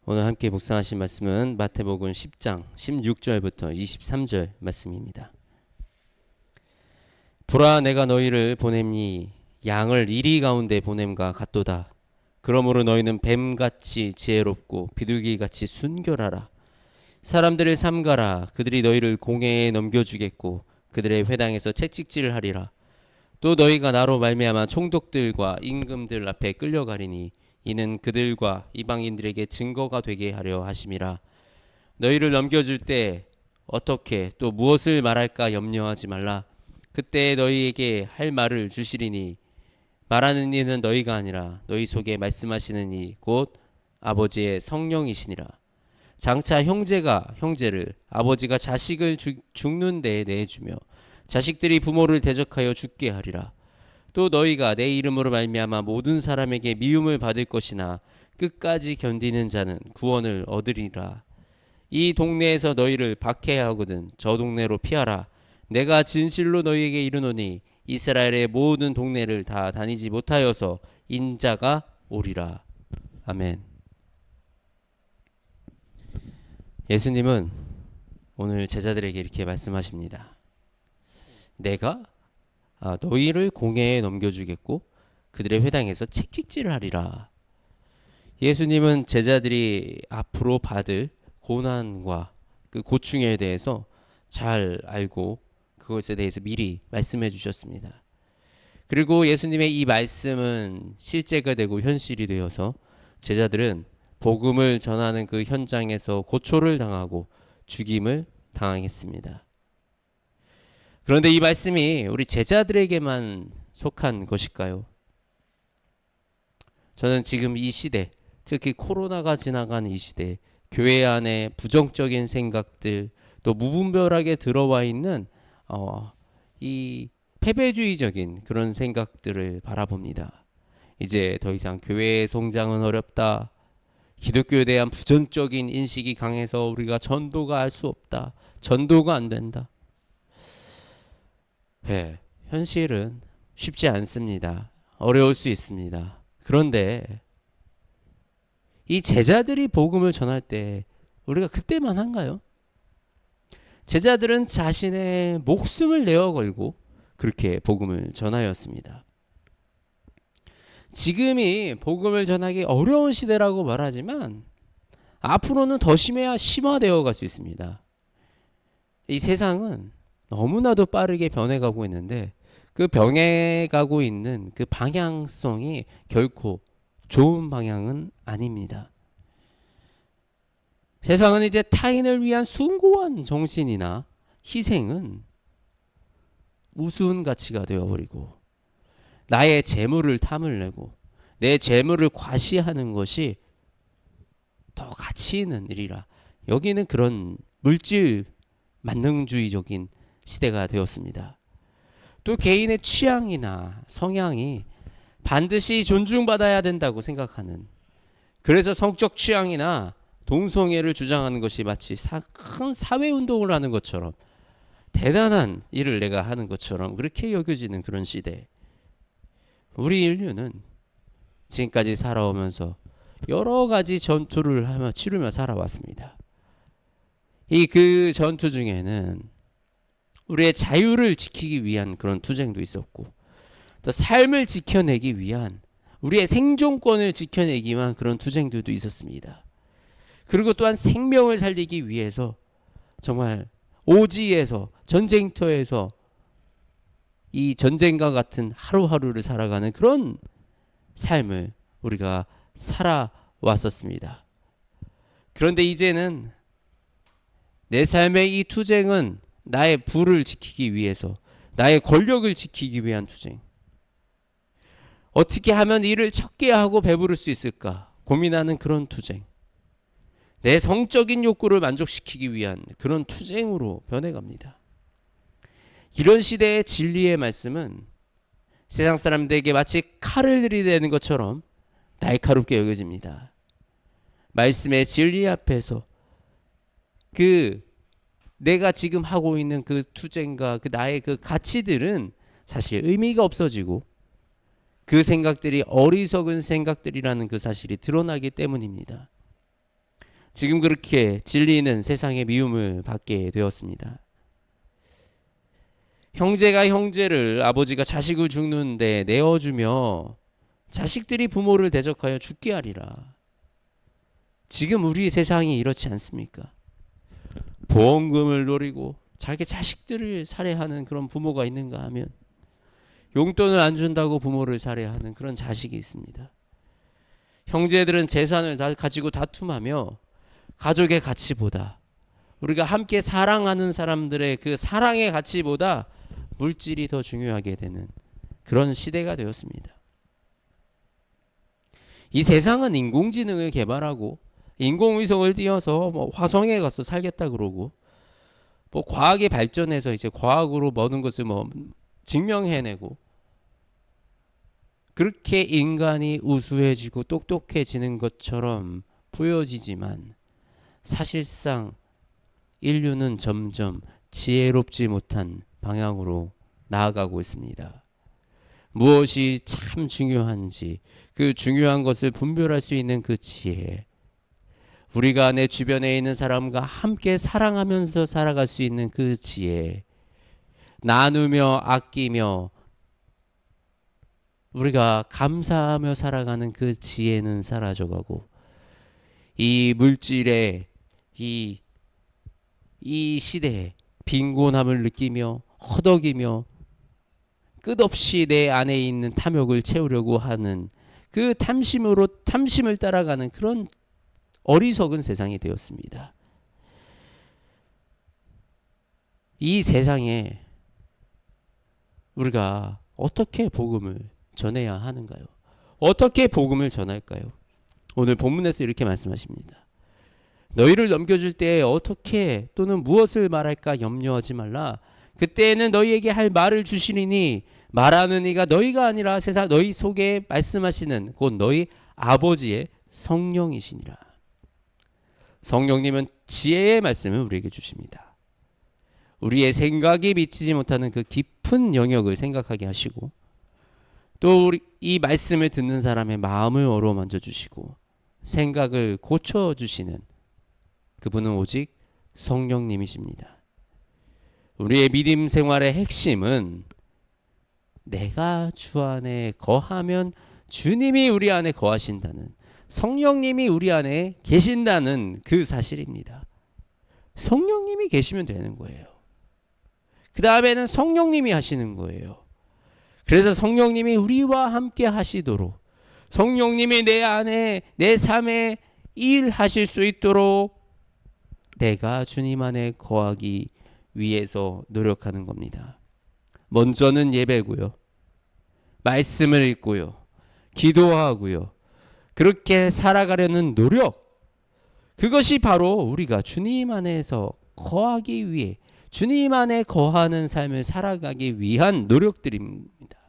오늘 함께 묵상하신 말씀은 마태복음 10장 16절부터 23절 말씀입니다. 보라, 내가 너희를 보냄니 양을 이리 가운데 보냄과 같도다. 그러므로 너희는 뱀같이 지혜롭고 비둘기같이 순결하라. 사람들을 삼가라. 그들이 너희를 공회에 넘겨주겠고 그들의 회당에서 채찍질을 하리라. 또 너희가 나로 말미암아 총독들과 임금들 앞에 끌려가리니 이는 그들과 이방인들에게 증거가 되게 하려 하심이라. 너희를 넘겨줄 때 어떻게 또 무엇을 말할까 염려하지 말라. 그때 너희에게 할 말을 주시리니 말하는 이는 너희가 아니라 너희 속에 말씀하시는 이 곧 아버지의 성령이시니라. 장차 형제가 형제를, 아버지가 자식을 죽는 데에 내주며 자식들이 부모를 대적하여 죽게 하리라. 또 너희가 내 이름으로 말미암아 모든 사람에게 미움을 받을 것이나 끝까지 견디는 자는 구원을 얻으리라. 이 동네에서 너희를 박해하거든 저 동네로 피하라. 내가 진실로 너희에게 이르노니 이스라엘의 모든 동네를 다 다니지 못하여서 인자가 오리라. 아멘. 예수님은 오늘 제자들에게 이렇게 말씀하십니다. 내가 너희를 공회에 넘겨주겠고 그들의 회당에서 채찍질을 하리라. 예수님은 제자들이 앞으로 받을 고난과 그 고충에 대해서 잘 알고 그것에 대해서 미리 말씀해 주셨습니다. 그리고 예수님의 이 말씀은 실제가 되고 현실이 되어서 제자들은 복음을 전하는 그 현장에서 고초를 당하고 죽임을 당했습니다. 그런데 이 말씀이 우리 제자들에게만 속한 것일까요? 저는 지금 이 시대, 특히 코로나가 지나가는 이 시대, 교회 안에 부정적인 생각들, 또 무분별하게 들어와 있는 이 패배주의적인 그런 생각들을 바라봅니다. 이제 더 이상 교회의 성장은 어렵다. 기독교에 대한 부정적인 인식이 강해서 우리가 전도가 할 수 없다. 전도가 안 된다. 네, 현실은 쉽지 않습니다. 어려울 수 있습니다. 그런데 이 제자들이 복음을 전할 때 우리가 그때만 한가요? 제자들은 자신의 목숨을 내어 걸고 그렇게 복음을 전하였습니다. 지금이 복음을 전하기 어려운 시대라고 말하지만 앞으로는 더 심화되어 갈 수 있습니다. 이 세상은 너무나도 빠르게 변해가고 있는데 그 변해가고 있는 그 방향성이 결코 좋은 방향은 아닙니다. 세상은 이제 타인을 위한 숭고한 정신이나 희생은 우스운 가치가 되어버리고 나의 재물을 탐을 내고 내 재물을 과시하는 것이 더 가치 있는 일이라 여기는 그런 물질 만능주의적인 시대가 되었습니다. 또 개인의 취향이나 성향이 반드시 존중받아야 된다고 생각하는, 그래서 성적 취향이나 동성애를 주장하는 것이 마치 큰 사회운동을 하는 것처럼 대단한 일을 내가 하는 것처럼 그렇게 여겨지는 그런 시대. 우리 인류는 지금까지 살아오면서 여러 가지 전투를 치르며 살아왔습니다. 그 전투 중에는 우리의 자유를 지키기 위한 그런 투쟁도 있었고 또 삶을 지켜내기 위한 우리의 생존권을 지켜내기 위한 그런 투쟁들도 있었습니다. 그리고 또한 생명을 살리기 위해서 정말 오지에서 전쟁터에서 이 전쟁과 같은 하루하루를 살아가는 그런 삶을 우리가 살아왔었습니다. 그런데 이제는 내 삶의 이 투쟁은 나의 부를 지키기 위해서, 나의 권력을 지키기 위한 투쟁. 어떻게 하면 일을 적게 하고 배부를 수 있을까 고민하는 그런 투쟁. 내 성적인 욕구를 만족시키기 위한 그런 투쟁으로 변해갑니다. 이런 시대의 진리의 말씀은 세상 사람들에게 마치 칼을 들이대는 것처럼 날카롭게 여겨집니다. 말씀의 진리 앞에서 내가 지금 하고 있는 그 투쟁과 나의 그 가치들은 사실 의미가 없어지고 그 생각들이 어리석은 생각들이라는 그 사실이 드러나기 때문입니다. 지금 그렇게 진리는 세상의 미움을 받게 되었습니다. 형제가 형제를, 아버지가 자식을 죽는데 내어주며 자식들이 부모를 대적하여 죽게 하리라. 지금 우리 세상이 이렇지 않습니까? 보험금을 노리고 자기 자식들을 살해하는 그런 부모가 있는가 하면, 용돈을 안 준다고 부모를 살해하는 그런 자식이 있습니다. 형제들은 재산을 다 가지고 다툼하며 가족의 가치보다, 우리가 함께 사랑하는 사람들의 그 사랑의 가치보다 물질이 더 중요하게 되는 그런 시대가 되었습니다. 이 세상은 인공지능을 개발하고 인공위성을 띄워서 뭐 화성에 가서 살겠다 그러고, 뭐 과학이 발전해서 이제 과학으로 모든 것을 뭐 증명해내고, 그렇게 인간이 우수해지고 똑똑해지는 것처럼 보여지지만 사실상 인류는 점점 지혜롭지 못한 방향으로 나아가고 있습니다. 무엇이 참 중요한지, 그 중요한 것을 분별할 수 있는 그 지혜, 우리가 내 주변에 있는 사람과 함께 사랑하면서 살아갈 수 있는 그 지혜, 나누며 아끼며 우리가 감사하며 살아가는 그 지혜는 사라져가고, 이 물질의 이 시대에 빈곤함을 느끼며 허덕이며 끝없이 내 안에 있는 탐욕을 채우려고 하는 그 탐심을 따라가는 그런 어리석은 세상이 되었습니다. 이 세상에 우리가 어떻게 복음을 전해야 하는가요? 어떻게 복음을 전할까요? 오늘 본문에서 이렇게 말씀하십니다. 너희를 넘겨줄 때 어떻게 또는 무엇을 말할까 염려하지 말라. 그때에는 너희에게 할 말을 주시리니 말하는 이가 너희가 아니라 세상 너희 속에 말씀하시는 곧 너희 아버지의 성령이시니라. 성령님은 지혜의 말씀을 우리에게 주십니다. 우리의 생각이 미치지 못하는 그 깊은 영역을 생각하게 하시고, 또 이 말씀을 듣는 사람의 마음을 어루만져 주시고 생각을 고쳐주시는 그분은 오직 성령님이십니다. 우리의 믿음 생활의 핵심은 내가 주 안에 거하면 주님이 우리 안에 거하신다는, 성령님이 우리 안에 계신다는 그 사실입니다. 성령님이 계시면 되는 거예요. 그 다음에는 성령님이 하시는 거예요. 그래서 성령님이 우리와 함께 하시도록, 성령님이 내 안에 내 삶에 일하실 수 있도록 내가 주님 안에 거하기 위해서 노력하는 겁니다. 먼저는 예배고요, 말씀을 읽고요, 기도하고요, 그렇게 살아가려는 노력, 그것이 바로 우리가 주님 안에서 거하기 위해, 주님 안에 거하는 삶을 살아가기 위한 노력들입니다.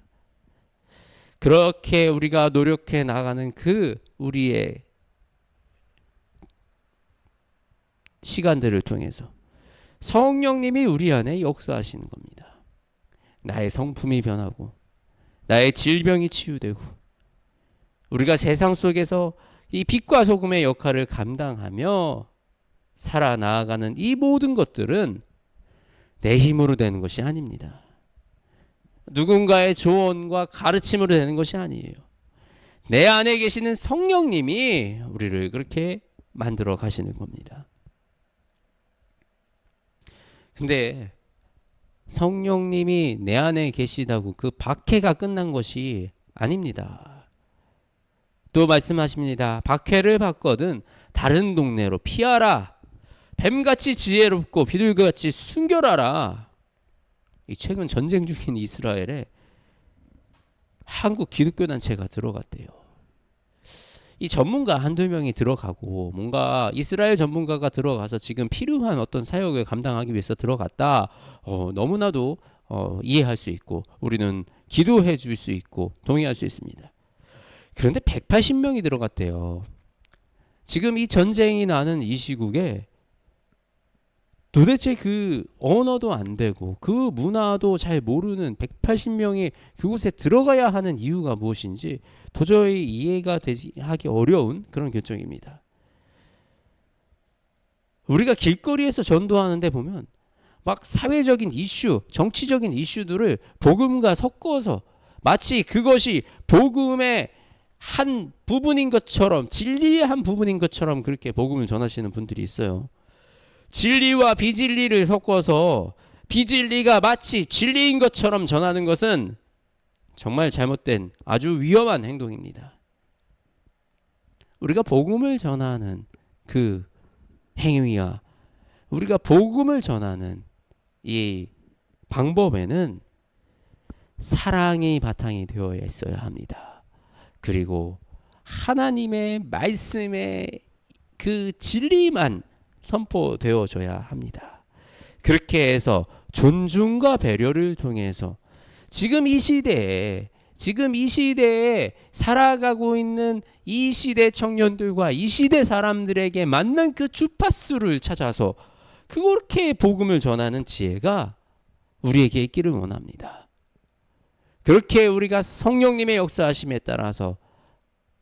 그렇게 우리가 노력해 나가는 그 우리의 시간들을 통해서 성령님이 우리 안에 역사하시는 겁니다. 나의 성품이 변하고 나의 질병이 치유되고, 우리가 세상 속에서 이 빛과 소금의 역할을 감당하며 살아나가는 이 모든 것들은 내 힘으로 되는 것이 아닙니다. 누군가의 조언과 가르침으로 되는 것이 아니에요. 내 안에 계시는 성령님이 우리를 그렇게 만들어 가시는 겁니다. 근데 성령님이 내 안에 계시다고 그 박해가 끝난 것이 아닙니다. 또 말씀하십니다. 박해를 받거든 다른 동네로 피하라. 뱀같이 지혜롭고 비둘기같이 순결하라. 이 최근 전쟁 중인 이스라엘에 한국 기독교단체가 들어갔대요. 이 전문가 한두 명이 들어가고, 뭔가 이스라엘 전문가가 들어가서 지금 필요한 어떤 사역을 감당하기 위해서 들어갔다. 너무나도 이해할 수 있고 우리는 기도해 줄 수 있고 동의할 수 있습니다. 그런데 180명이 들어갔대요. 지금 이 전쟁이 나는 이 시국에 도대체 그 언어도 안 되고 그 문화도 잘 모르는 180명이 그곳에 들어가야 하는 이유가 무엇인지 도저히 이해가 하기 어려운 그런 결정입니다. 우리가 길거리에서 전도하는데 보면 막 사회적인 이슈, 정치적인 이슈들을 복음과 섞어서 마치 그것이 복음의 한 부분인 것처럼, 진리의 한 부분인 것처럼 그렇게 복음을 전하시는 분들이 있어요. 진리와 비진리를 섞어서 비진리가 마치 진리인 것처럼 전하는 것은 정말 잘못된 아주 위험한 행동입니다. 우리가 복음을 전하는 그 행위와 우리가 복음을 전하는 이 방법에는 사랑이 바탕이 되어 있어야 합니다. 그리고 하나님의 말씀의 그 진리만 선포되어져야 합니다. 그렇게 해서 존중과 배려를 통해서 지금 이 시대에 살아가고 있는 이 시대 청년들과 이 시대 사람들에게 맞는 그 주파수를 찾아서 그렇게 복음을 전하는 지혜가 우리에게 있기를 원합니다. 그렇게 우리가 성령님의 역사하심에 따라서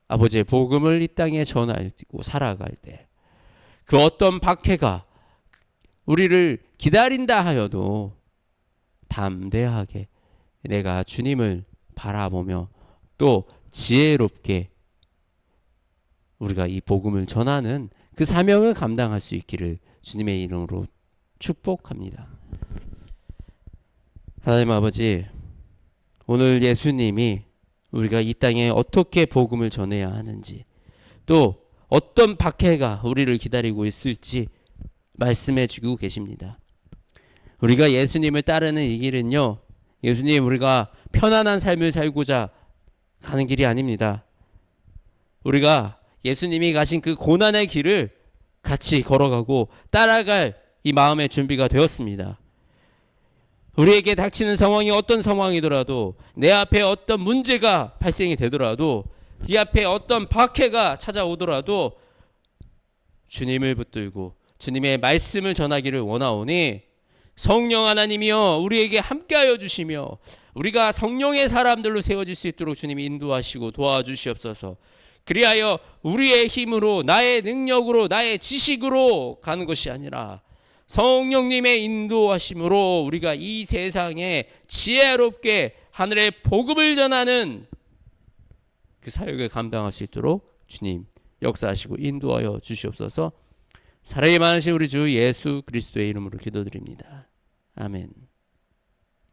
아버지의 복음을 이 땅에 전하고 살아갈 때 그 어떤 박해가 우리를 기다린다 하여도 담대하게 내가 주님을 바라보며 또 지혜롭게 우리가 이 복음을 전하는 그 사명을 감당할 수 있기를 주님의 이름으로 축복합니다. 하나님 아버지, 오늘 예수님이 우리가 이 땅에 어떻게 복음을 전해야 하는지 또 어떤 박해가 우리를 기다리고 있을지 말씀해 주고 계십니다. 우리가 예수님을 따르는 이 길은요, 예수님 우리가 편안한 삶을 살고자 가는 길이 아닙니다. 우리가 예수님이 가신 그 고난의 길을 같이 걸어가고 따라갈 이 마음의 준비가 되었습니다. 우리에게 닥치는 상황이 어떤 상황이더라도 내 앞에 어떤 문제가 발생이 되더라도 이 앞에 어떤 박해가 찾아오더라도 주님을 붙들고 주님의 말씀을 전하기를 원하오니 성령 하나님이여 우리에게 함께하여 주시며 우리가 성령의 사람들로 세워질 수 있도록 주님이 인도하시고 도와주시옵소서. 그리하여 우리의 힘으로 나의 능력으로 나의 지식으로 가는 것이 아니라 성령님의 인도하심으로 우리가 이 세상에 지혜롭게 하늘의 복음을 전하는 그 사역을 감당할 수 있도록 주님 역사하시고 인도하여 주시옵소서. 사랑이 많으신 우리 주 예수 그리스도의 이름으로 기도드립니다. 아멘.